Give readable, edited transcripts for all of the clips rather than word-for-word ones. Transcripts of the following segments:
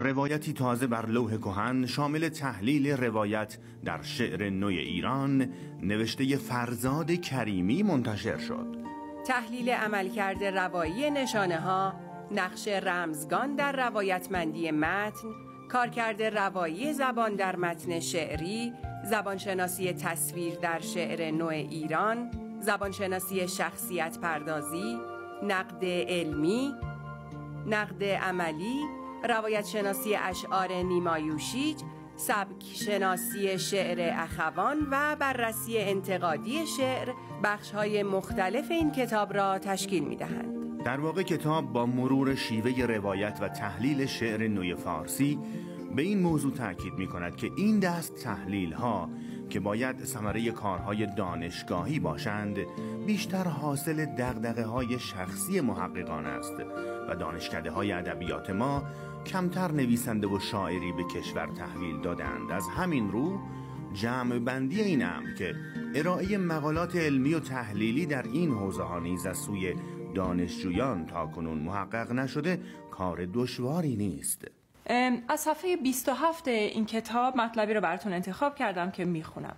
روایتی تازه بر لوح کهن شامل تحلیل روایت در شعر نو ایران نوشته فرزاد کریمی منتشر شد. تحلیل عملکرد روایی نشانه‌ها، نقش رمزگان در روایتمندی متن، کارکرد روایی زبان در متن شعری، زبانشناسی تصویر در شعر نو ایران، زبانشناسی شخصیت پردازی، نقد علمی، نقد عملی، روایت شناسی اشعار نیما یوشیج، سبک شناسی شعر اخوان و بررسی انتقادی شعر بخش‌های مختلف این کتاب را تشکیل می‌دهند. در واقع کتاب با مرور شیوه روایت و تحلیل شعر نوی فارسی به این موضوع تاکید می‌کند که این دست تحلیل‌ها که باید ثمره کارهای دانشگاهی باشند بیشتر حاصل دغدغه‌های شخصی محققان است و دانشکده‌های ادبیات ما کمتر نویسنده و شاعری به کشور تحویل دادند. از همین رو جمع بندی این امر که ارائه مقالات علمی و تحلیلی در این حوزه‌ها نیز از سوی دانشجویان تاکنون محقق نشده کار دشواری نیست. از صفحه 27 این کتاب مطلبی رو براتون انتخاب کردم که میخونم.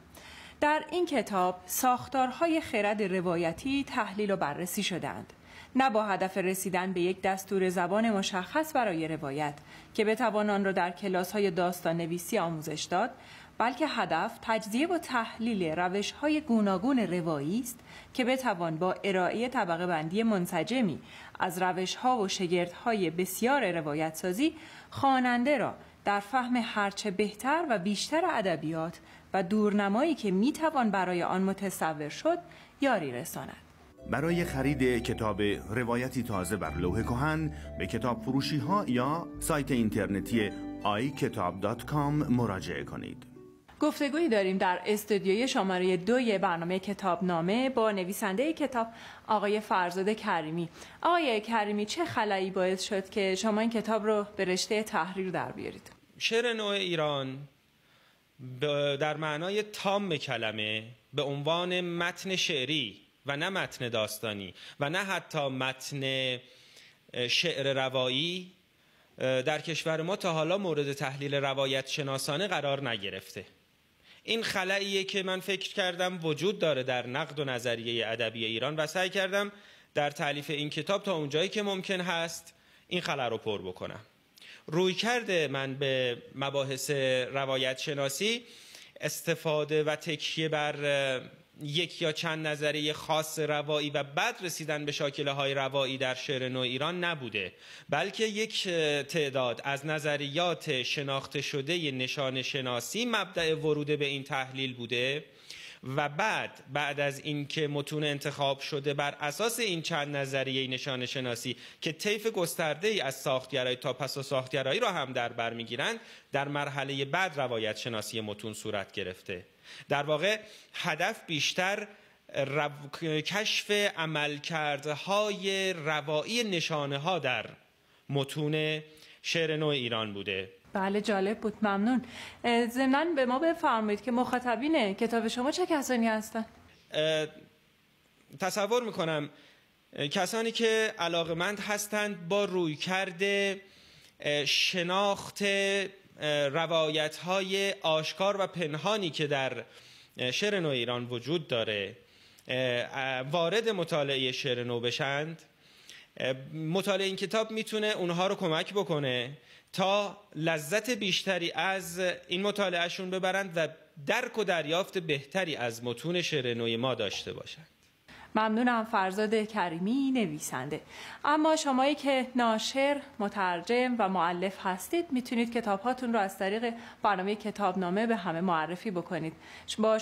در این کتاب ساختارهای خرد روایتی تحلیل و بررسی شدند، نه با هدف رسیدن به یک دستور زبان مشخص برای روایت که بتوان آن را در کلاس‌های داستان نویسی آموزش داد، بلکه هدف تجزیه و تحلیل روش‌های گوناگون روایی است که بتوان با ارائه طبقه بندی منسجمی از روش‌ها و شگردهای بسیار روایت سازی خواننده را در فهم هرچه بهتر و بیشتر ادبیات و دورنمایی که میتوان برای آن متصور شد یاری رساند. برای خرید کتاب روایتی تازه بر لوح کهن به کتاب فروشی ها یا سایت اینترنتی ikitab.com مراجعه کنید. گفتگویی داریم در استودیوی شماره 2 برنامه کتابنامه با نویسنده کتاب آقای فرزاد کریمی. آقای کریمی، چه خلایی باعث شد که شما این کتاب رو به رشته تحریر در بیارید؟ شعر نو ایران در معنای تام کلمه به عنوان متن شعری و نه متن داستانی و نه حتی متن شعر روایی در کشور ما تا حالا مورد تحلیل روایت شناسانه قرار نگرفته. این خلاییه که من فکر کردم وجود داره در نقد و نظریه ادبی ایران و سعی کردم در تالیف این کتاب تا اونجایی که ممکن هست این خلا رو پر بکنم. رویکرد من به مباحث روایت شناسی استفاده و تکیه بر یک یا چند نظریه خاص روایی و بعد رسیدن به شاکله‌های روایی در شعر نو ایران نبوده، بلکه یک تعداد از نظریات شناخته شده نشان شناسی مبدأ ورود به این تحلیل بوده و بعد از اینکه متون انتخاب شده بر اساس این چند نظریه نشان شناسی که طیف گسترده‌ای از ساختگرایی تا پس و ساختگرایی را هم در بر میگیرند، در مرحله بعد روایت شناسی متون صورت گرفته. در واقع هدف بیشتر کشف عملکردهای روایی نشانه ها در متون شعر نو ایران بوده. بله، جالب بود، ممنون. ضمناً به ما بفرمایید که مخاطبین کتاب شما چه کسانی هستند؟ تصور میکنم کسانی که علاقمند هستند با رویکرد شناخت روایت‌های آشکار و پنهانی که در شعر نو ایران وجود داره وارد مطالعه شعر نو بشند. مطالعه این کتاب میتونه اونها رو کمک بکنه تا لذت بیشتری از این مطالعهشون ببرند و درک و دریافت بهتری از متون شعر نوی ما داشته باشند. ممنونم فرزاد کریمی، نویسنده. اما شمایی که ناشر، مترجم و مؤلف هستید میتونید کتاب هاتون رو از طریق برنامه کتابنامه به همه معرفی بکنید. با